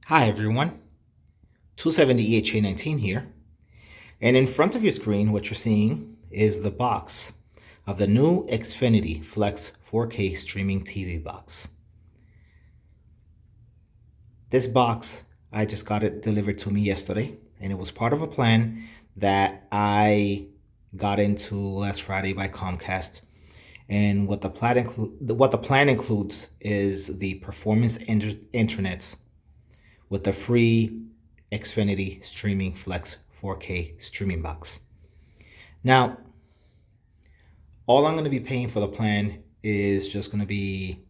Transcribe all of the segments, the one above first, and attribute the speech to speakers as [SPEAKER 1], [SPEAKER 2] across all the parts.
[SPEAKER 1] Hi everyone, 270EHA19 here, and in front of your screen what you're seeing is the box of the new Xfinity Flex 4K streaming TV box. This box, I just got it delivered to me yesterday, and it was part of a plan that I got into last Friday by Comcast. And what the plan includes is the performance internet with the free Xfinity Streaming Flex 4K streaming box. Now, all I'm going to be paying for the plan is just going to be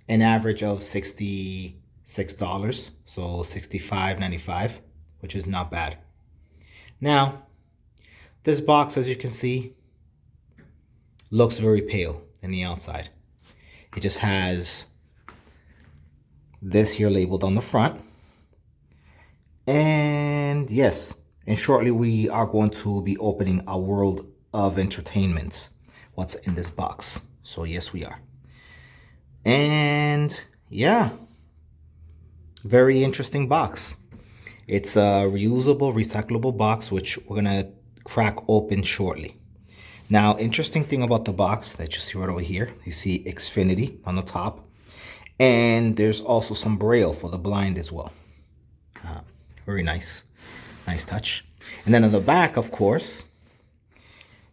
[SPEAKER 1] an average of $66, so $65.95, which is not bad. Now, this box, as you can see, looks very pale in the outside. It just has this here labeled on the front. And yes, and shortly we are going to be opening a world of entertainment. What's in this box? So yes, we are. And yeah, very interesting box. It's a reusable, recyclable box, which we're gonna crack open shortly. Now, interesting thing about the box that you see right over here, you see Xfinity on the top, and there's also some braille for the blind as well. Very nice touch. And then on the back, of course,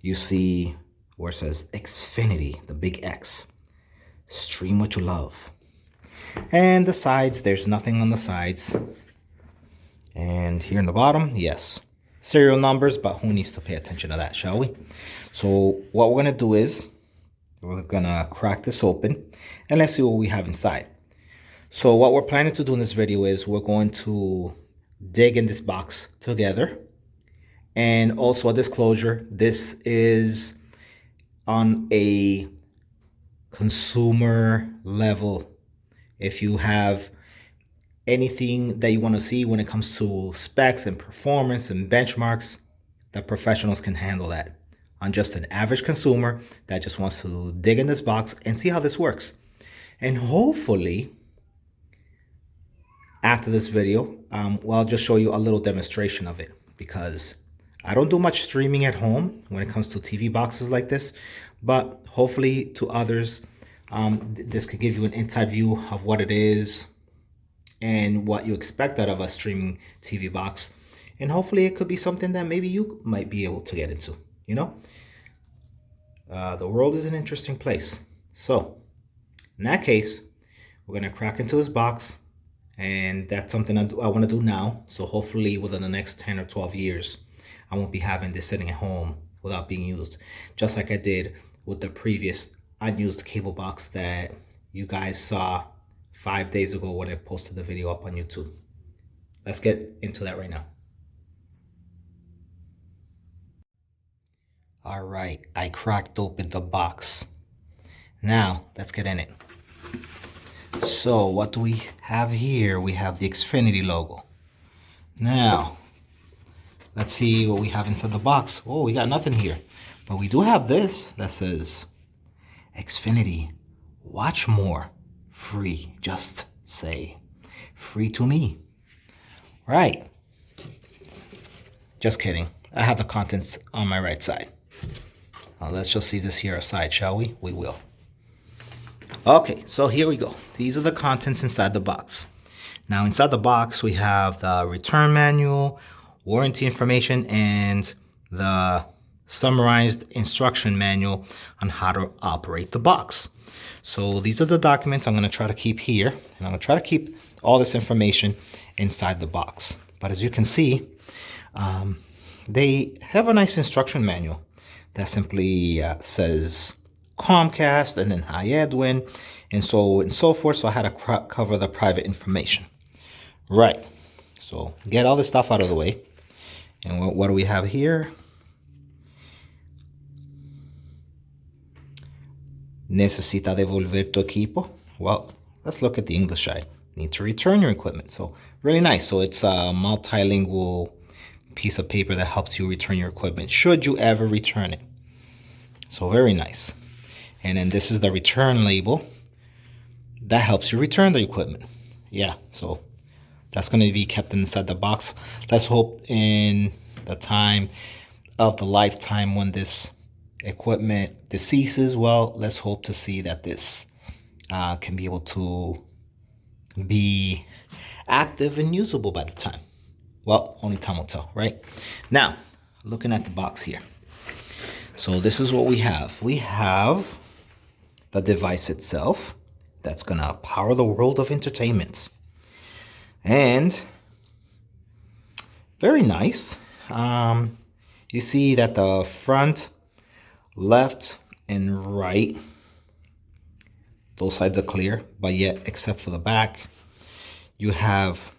[SPEAKER 1] you see where it says Xfinity, the big X. Stream what you love. And the sides, there's nothing on the sides. And here in the bottom, yes, serial numbers, but who needs to pay attention to that, shall we? So what we're gonna do is we're gonna crack this open and let's see what we have inside. So what we're planning to do in this video is we're going to dig in this box together. And also a disclosure, this is on a consumer level. If you have anything that you want to see when it comes to specs and performance and benchmarks, the professionals can handle that. I'm just an average consumer that just wants to dig in this box and see how this works. And hopefully, after this video, well, I'll just show you a little demonstration of it, because I don't do much streaming at home when it comes to TV boxes like this, but hopefully to others, this could give you an inside view of what it is and what you expect out of a streaming TV box. And hopefully it could be something that maybe you might be able to get into, you know? The world is an interesting place. So in that case, we're gonna crack into this box, and that's something I want to do now. So hopefully within the next 10 or 12 years, I won't be having this sitting at home without being used, just like I did with the previous unused cable box that you guys saw 5 days ago when I posted the video up on YouTube. Let's get into that right now. All right, I cracked open the box. Now let's get in it. So what do we have here? We have the Xfinity logo. Now, let's see what we have inside the box. Oh, we got nothing here. But we do have this that says, Xfinity, watch more, free, just say, free to me. Right. Just kidding. I have the contents on my right side. Now let's just leave this here aside, shall we? We will. Okay, so here we go. These are the contents inside the box. Now inside the box, we have the return manual, warranty information, and the summarized instruction manual on how to operate the box. So these are the documents I'm going to try to keep here, and I'm going to try to keep all this information inside the box. But as you can see, they have a nice instruction manual that simply says Comcast and then hi Edwin and so forth. So I had to cover the private information. Right. So get all this stuff out of the way. And what do we have here? Necesita devolver tu equipo. Well, let's look at the English side. Need to return your equipment. So really nice. So it's a multilingual piece of paper that helps you return your equipment should you ever return it. So very nice. And then this is the return label that helps you return the equipment. Yeah, so That's going to be kept inside the box. Let's hope in the time of the lifetime when this equipment deceases, well, let's hope to see that this can be able to be active and usable by the time. Well, only time will tell, right? Now, looking at the box here. So this is what we have. We have the device itself that's gonna power the world of entertainment. And very nice. You see that the front, left, and right, those sides are clear, but yet except for the back, you have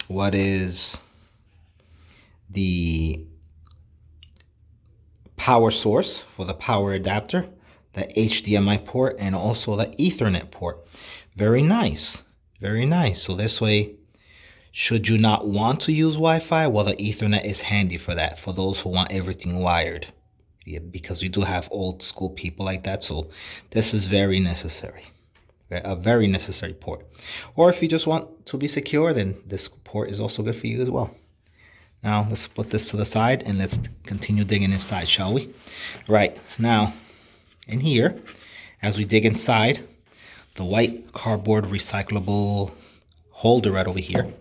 [SPEAKER 1] what is the power source for the power adapter, the HDMI port, and also the Ethernet port. Very nice, very nice. So this way, should you not want to use Wi-Fi, well, the Ethernet is handy for that, for those who want everything wired. Yeah, because we do have old school people like that, so this is very necessary. A very necessary port. Or if you just want to be secure, then this port is also good for you as well. Now let's put this to the side and let's continue digging inside, shall we? Right, now in here, as we dig inside, the white cardboard recyclable holder right over here.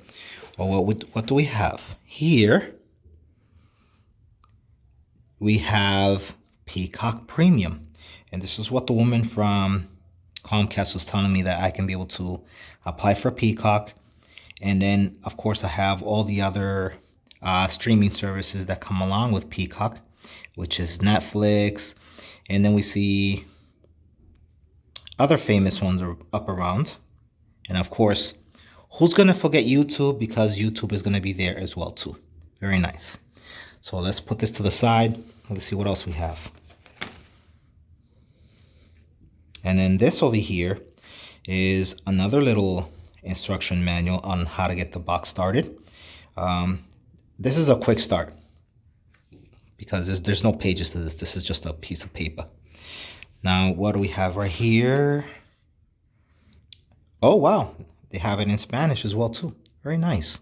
[SPEAKER 1] Well, what do we have? Here we have Peacock Premium. And this is what the woman from Comcast was telling me, that I can be able to apply for Peacock. And then, of course, I have all the other streaming services that come along with Peacock, which is Netflix. And then we see other famous ones are up around. And of course, who's going to forget YouTube? Because YouTube is going to be there as well, too. Very nice. So let's put this to the side. Let's see what else we have. And then this over here is another little instruction manual on how to get the box started. This is a quick start because there's no pages to this. This is just a piece of paper. Now, what do we have right here? Oh, wow. They have it in Spanish as well, too. Very nice.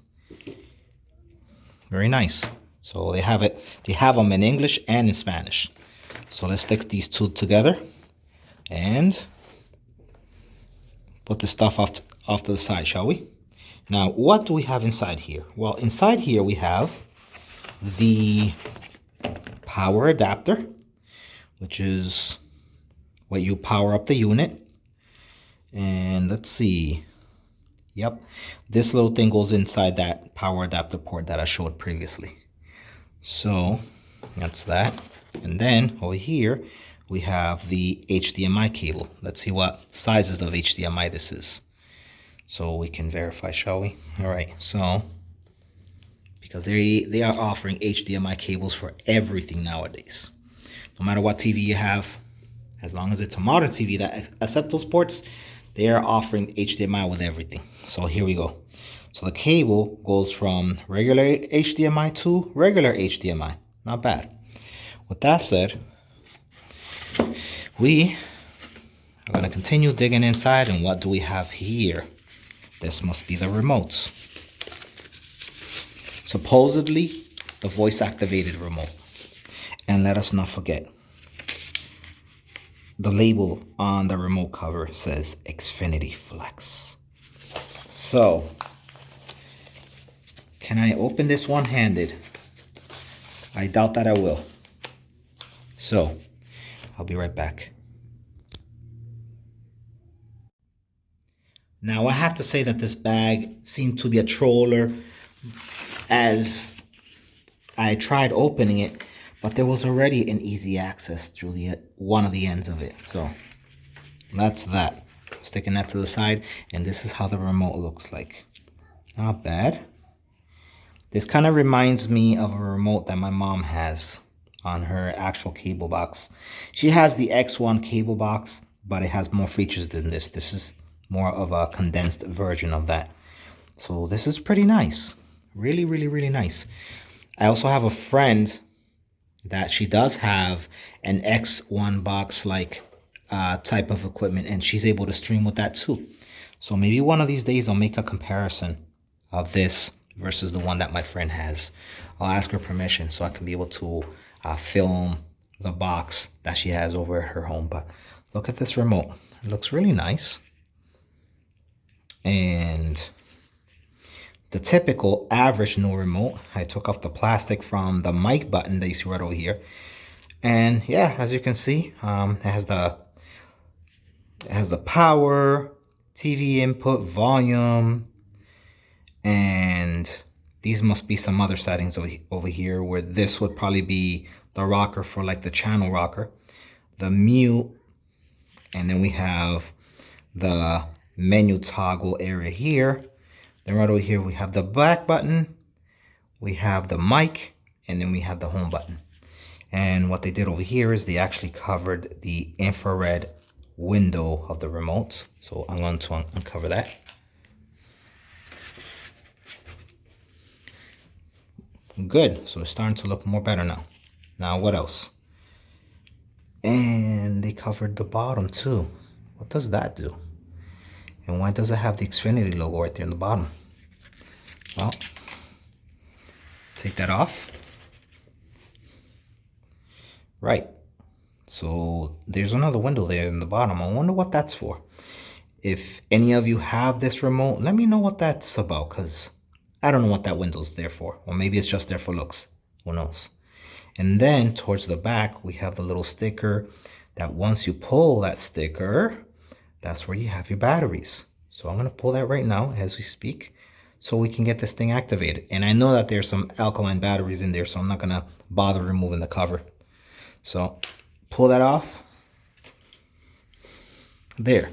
[SPEAKER 1] Very nice. So they have them in English and in Spanish. So let's stick these two together and put the stuff off to the side, shall we? Now, what do we have inside here? Well, inside here we have the power adapter, which is what you power up the unit. And let's see. Yep, this little thing goes inside that power adapter port that I showed previously. So that's that. And then over here we have the HDMI cable. Let's see what sizes of HDMI this is, so we can verify, shall we? All right, so because they are offering HDMI cables for everything nowadays. No matter what TV you have, as long as it's a modern TV that accepts those ports, they are offering HDMI with everything. So here we go. So the cable goes from regular HDMI to regular HDMI. Not bad. With that said, we are going to continue digging inside. And what do we have here? This must be the remotes. Supposedly the voice activated remote. And let us not forget, the label on the remote cover says Xfinity Flex. So, can I open this one-handed? I doubt that I will. So, I'll be right back. Now, I have to say that this bag seemed to be a troller as I tried opening it, but there was already an easy access through one of the ends of it. So that's that. Sticking that to the side, and this is how the remote looks like. Not bad. This kind of reminds me of a remote that my mom has on her actual cable box. She has the X1 cable box, but it has more features than this. This is more of a condensed version of that. So this is pretty nice. Really, really, really nice. I also have a friend that she does have an X1 box like type of equipment, and she's able to stream with that too. So maybe one of these days I'll make a comparison of this versus the one that my friend has. I'll ask her permission so I can be able to film the box that she has over at her home. But look at this remote. It looks really nice. And the typical average no remote, I took off the plastic from the mic button that you see right over here. And yeah, as you can see, it has the power, TV input, volume, and these must be some other settings over here, where this would probably be the rocker for like the channel rocker, the mute, and then we have the menu toggle area here. Then right over here we have the back button, we have the mic, and then we have the home button. And what they did over here is they actually covered the infrared window of the remote. So I'm going to uncover that. Good. So it's starting to look more better now. Now what else? And they covered the bottom too. What does that do? And why does it have the Xfinity logo right there in the bottom? Well, take that off. Right. So there's another window there in the bottom. I wonder what that's for. If any of you have this remote, let me know what that's about, because I don't know what that window's there for. Or maybe it's just there for looks. Who knows? And then towards the back, we have the little sticker that once you pull that sticker, that's where you have your batteries. So I'm going to pull that right now as we speak so we can get this thing activated. And I know that there's some alkaline batteries in there, so I'm not going to bother removing the cover. So pull that off. There.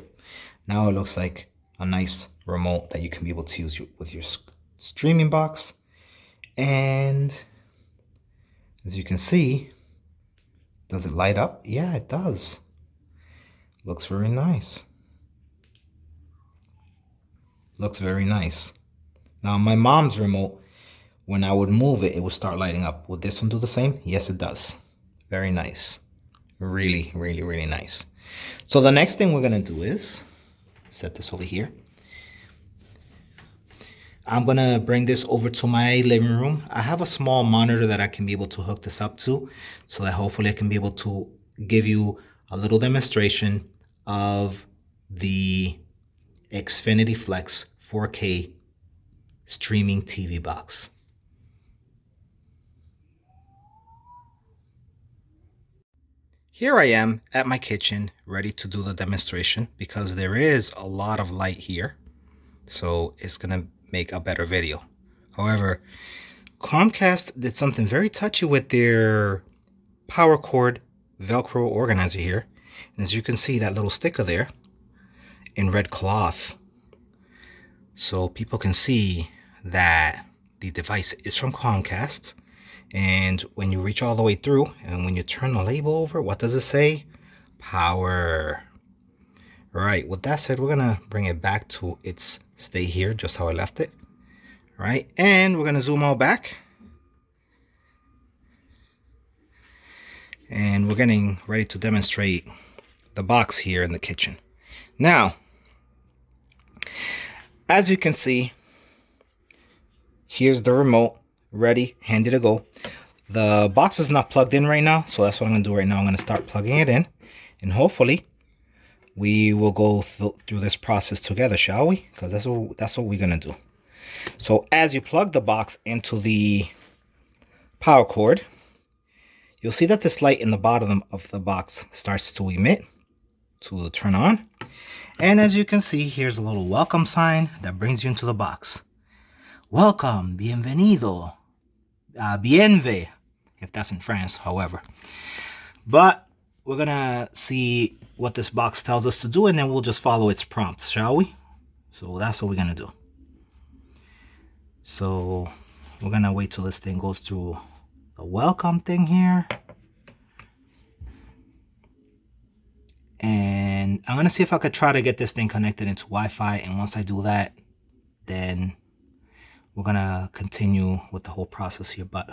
[SPEAKER 1] Now it looks like a nice remote that you can be able to use with your streaming box. And as you can see, does it light up? Yeah, it does. Looks very nice. Looks very nice. Now my mom's remote, when I would move it, it would start lighting up. Would this one do the same? Yes, it does. Very nice. Really, really, really nice. So the next thing we're gonna do is set this over here. I'm gonna bring this over to my living room. I have a small monitor that I can be able to hook this up to, so that hopefully I can be able to give you a little demonstration of the Xfinity Flex 4K streaming TV box. Here I am at my kitchen, ready to do the demonstration because there is a lot of light here, so it's gonna make a better video. However, Comcast did something very touchy with their power cord Velcro organizer here. And as you can see, that little sticker there in red cloth, so people can see that the device is from Comcast. And when you reach all the way through and when you turn the label over, what does it say? Power. Right, with that said, we're gonna bring it back to its stay here, just how I left it. Right, and we're gonna zoom all back. And we're getting ready to demonstrate the box here in the kitchen. Now, as you can see, here's the remote, ready, handy to go. The box is not plugged in right now, so that's what I'm gonna do right now. I'm gonna start plugging it in, and hopefully we will go through this process together, shall we? Because that's what we're gonna do. So as you plug the box into the power cord, you'll see that this light in the bottom of the box starts to emit, to turn on. And as you can see, here's a little welcome sign that brings you into the box. Welcome, bienvenido, bienve, if that's in France, however. But we're gonna see what this box tells us to do, and then we'll just follow its prompts, shall we? So that's what we're gonna do. So we're gonna wait till this thing goes through the welcome thing here. And I'm gonna see if I could try to get this thing connected into Wi-Fi, and once I do that, then we're gonna continue with the whole process here. But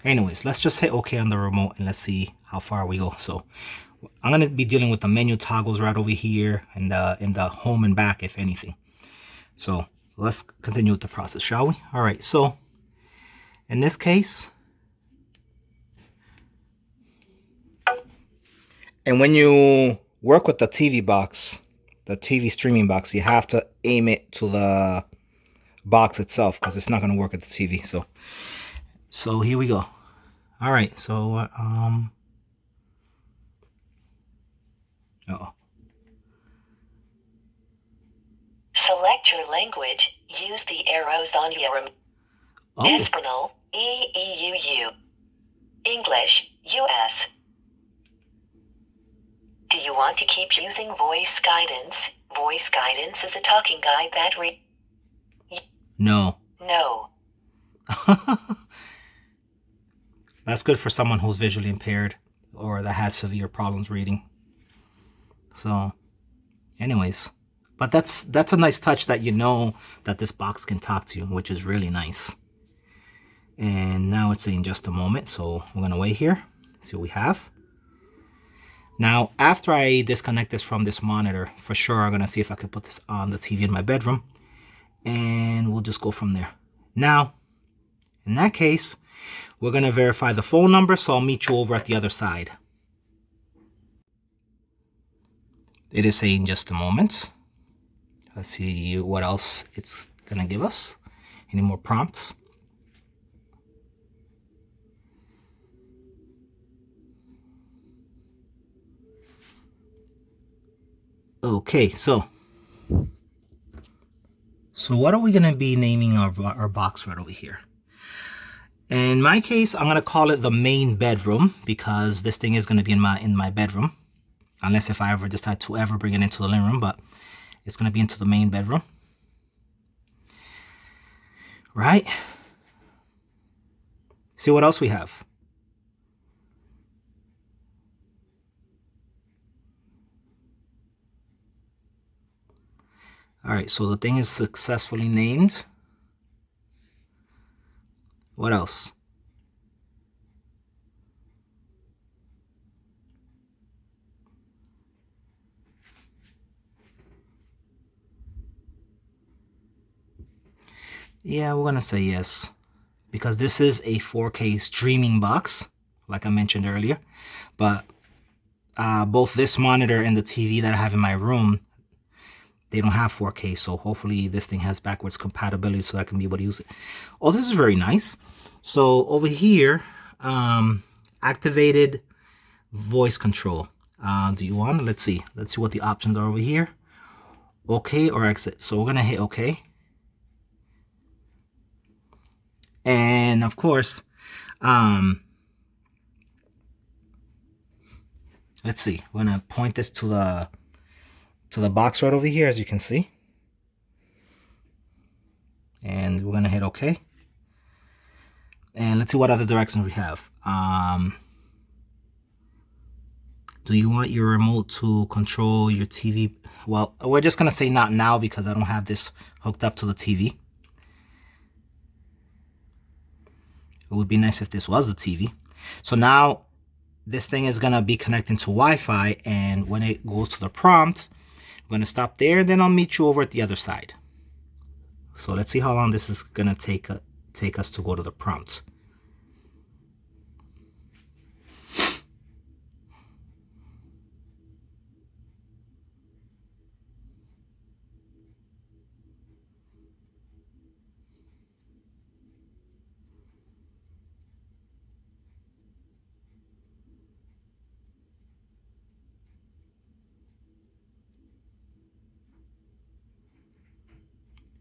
[SPEAKER 1] anyways, let's just hit OK on the remote and let's see how far we go. So I'm gonna be dealing with the menu toggles right over here and in the home and back, if anything. So let's continue with the process, shall we? All right, so in this case, and when you work with the TV box, the TV streaming box, you have to aim it to the box itself because it's not going to work at the TV. So here we go. All right, so uh-oh.
[SPEAKER 2] Select your language. Use the arrows on your remote. Espanol, EEUU. English, US. Do you want to keep using voice guidance? Voice guidance is a talking guide that
[SPEAKER 1] No.
[SPEAKER 2] No.
[SPEAKER 1] That's good for someone who's visually impaired or that has severe problems reading. So, anyways, but that's a nice touch that you know that this box can talk to you, which is really nice. And now it's saying just a moment, so we're gonna wait here, see what we have. Now, after I disconnect this from this monitor, for sure I'm gonna see if I can put this on the TV in my bedroom, and we'll just go from there. Now, in that case, we're gonna verify the phone number, so I'll meet you over at the other side. It is saying just a moment. Let's see what else it's gonna give us. Any more prompts? Okay, so what are we gonna be naming our box right over here? In my case, I'm gonna call it the main bedroom because this thing is gonna be in my bedroom, unless if I ever decide to ever bring it into the living room, but it's gonna be into the main bedroom, right? See what else we have. All right, so the thing is successfully named. What else? Yeah, we're gonna say yes, because this is a 4K streaming box, like I mentioned earlier, but both this monitor and the TV that I have in my room, they don't have 4K, so hopefully this thing has backwards compatibility so I can be able to use it. Oh, this is very nice. So over here, activated voice control. Do you want? Let's see what the options are over here. Okay or exit. So we're gonna hit okay. And of course, let's see. We're gonna point this to the box right over here, as you can see. And we're gonna hit okay. And let's see what other directions we have. Do you want your remote to control your TV? Well, we're just gonna say not now because I don't have this hooked up to the TV. It would be nice if this was the TV. So now this thing is gonna be connecting to Wi-Fi, and when it goes to the prompt, I'm gonna stop there, then I'll meet you over at the other side. So let's see how long this is gonna take us to go to the prompt.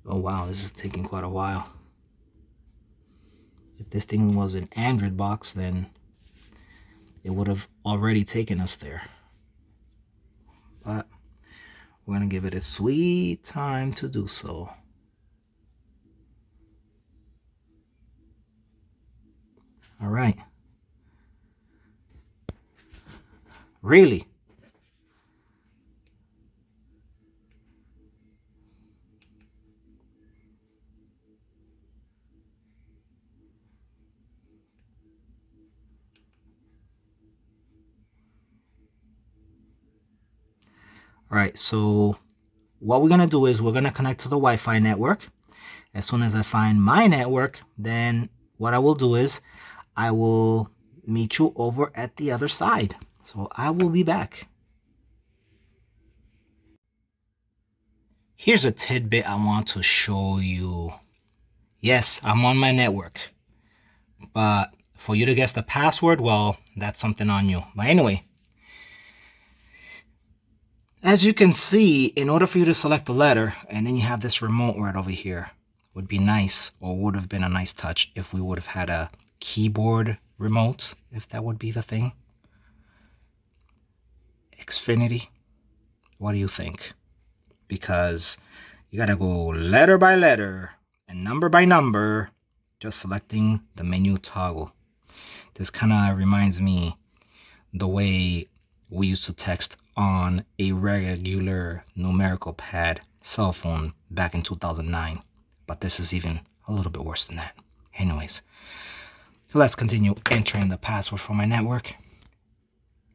[SPEAKER 1] Oh wow, this is taking quite a while. If this thing was an Android box, then it would have already taken us there. But we're gonna give it a sweet time to do so. All right. Really? All right, so what we're gonna do is we're gonna connect to the Wi-Fi network, As soon as I find my network, then what I will do is I will meet you over at the other side. So I will be back. Here's a tidbit I want to show you. Yes, I'm on my network, but for you to guess the password, well, that's something on you. But anyway, as you can see, in order for you to select the letter, and then you have this remote right over here, would be nice, or would have been a nice touch if we would have had a keyboard remote, if that would be the thing. Xfinity, what do you think? Because you gotta go letter by letter and number by number, just selecting the menu toggle. This kind of reminds me the way we used to text on a regular numerical pad cell phone back in 2009. But this is even a little bit worse than that. Anyways, let's continue entering the password for my network,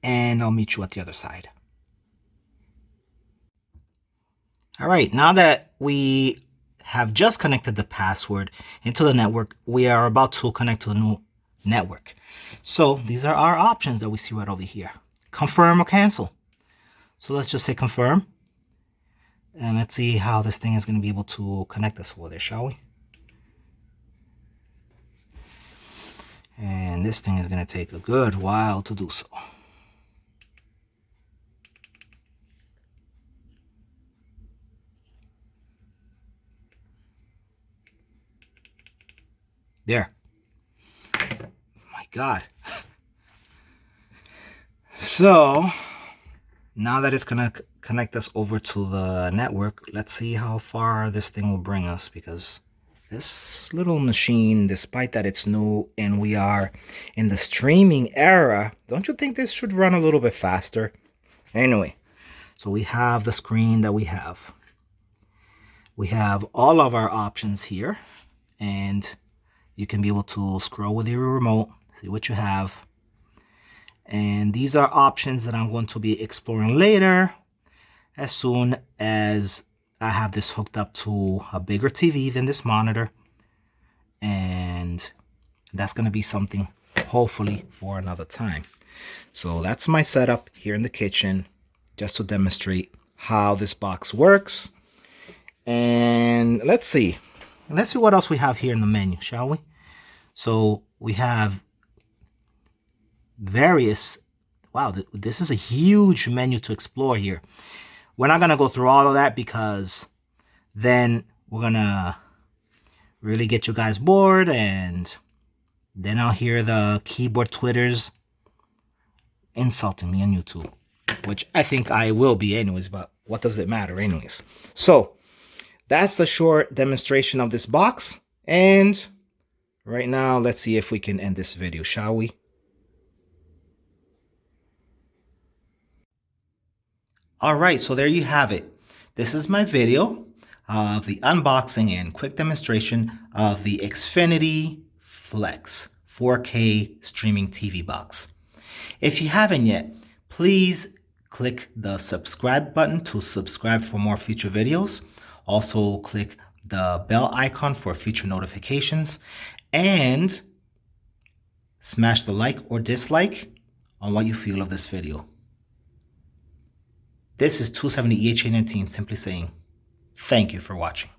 [SPEAKER 1] and I'll meet you at the other side. All right, now that we have just connected the password into the network, we are about to connect to a new network. So these are our options that we see right over here. Confirm or cancel. So let's just say confirm. And let's see how this thing is going to be able to connect us over there, shall we? And this thing is going to take a good while to do so. There. My God. So now that it's going to connect us over to the network, let's see how far this thing will bring us, because this little machine, despite that it's new and we are in the streaming era, don't you think this should run a little bit faster? Anyway, so we have the screen that we have. We have all of our options here, and you can be able to scroll with your remote, see what you have. And these are options that I'm going to be exploring later, as soon as I have this hooked up to a bigger TV than this monitor. And that's going to be something hopefully for another time. So that's my setup here in the kitchen, just to demonstrate how this box works. And let's see what else we have here in the menu, shall we? So we have various, wow, this is a huge menu to explore here. We're not going to go through all of that, because then we're going to really get you guys bored, and then I'll hear the keyboard twitters insulting me on YouTube, which I think I will be anyways, but what does it matter anyways? So that's the short demonstration of this box, and right now let's see if we can end this video, shall we? All right, so there you have it. This is my video of the unboxing and quick demonstration of the Xfinity Flex 4K streaming TV box. If you haven't yet, please click the subscribe button to subscribe for more future videos. Also click the bell icon for future notifications, and smash the like or dislike on what you feel of this video. This is 270 EHA19 simply saying thank you for watching.